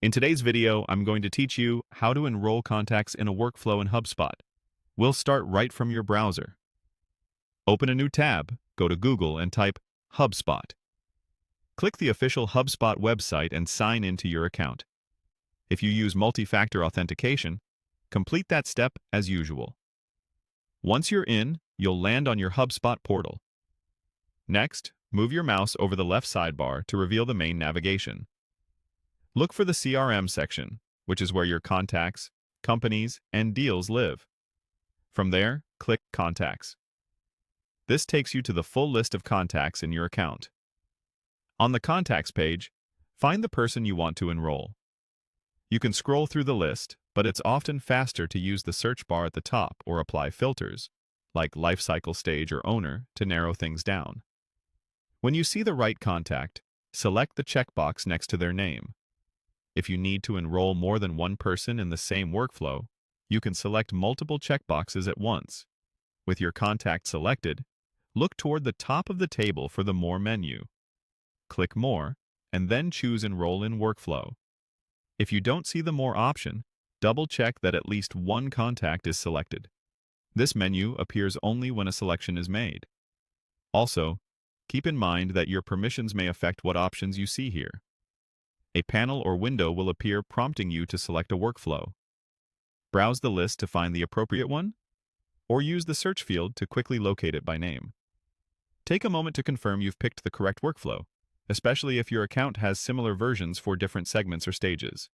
In today's video, I'm going to teach you how to enroll contacts in a workflow in HubSpot. We'll start right from your browser. Open a new tab, go to Google and type HubSpot. Click the official HubSpot website and sign into your account. If you use multi-factor authentication, complete that step as usual. Once you're in, you'll land on your HubSpot portal. Next, move your mouse over the left sidebar to reveal the main navigation. Look for the CRM section, which is where your contacts, companies, and deals live. From there, click Contacts. This takes you to the full list of contacts in your account. On the Contacts page, find the person you want to enroll. You can scroll through the list, but it's often faster to use the search bar at the top or apply filters, like lifecycle stage or owner, to narrow things down. When you see the right contact, select the checkbox next to their name. If you need to enroll more than one person in the same workflow, you can select multiple checkboxes at once. With your contact selected, look toward the top of the table for the More menu. Click More, and then choose Enroll in Workflow. If you don't see the More option, double-check that at least one contact is selected. This menu appears only when a selection is made. Also, keep in mind that your permissions may affect what options you see here. A panel or window will appear prompting you to select a workflow. Browse the list to find the appropriate one, or use the search field to quickly locate it by name. Take a moment to confirm you've picked the correct workflow, especially if your account has similar versions for different segments or stages.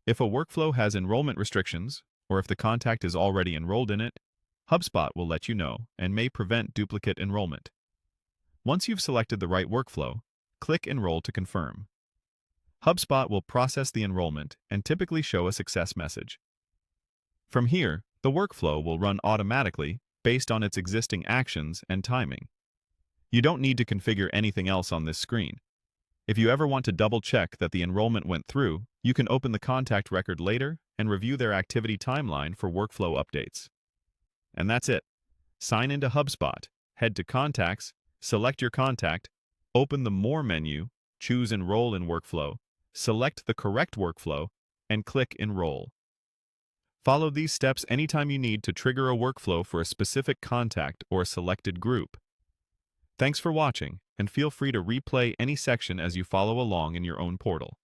If a workflow has enrollment restrictions, or if the contact is already enrolled in it, HubSpot will let you know and may prevent duplicate enrollment. Once you've selected the right workflow, click Enroll to confirm. HubSpot will process the enrollment and typically show a success message. From here, the workflow will run automatically based on its existing actions and timing. You don't need to configure anything else on this screen. If you ever want to double-check that the enrollment went through, you can open the contact record later and review their activity timeline for workflow updates. And that's it. Sign into HubSpot, head to Contacts, select your contact, open the More menu, choose Enroll in Workflow, select the correct workflow, and click Enroll. Follow these steps anytime you need to trigger a workflow for a specific contact or a selected group. Thanks for watching, and feel free to replay any section as you follow along in your own portal.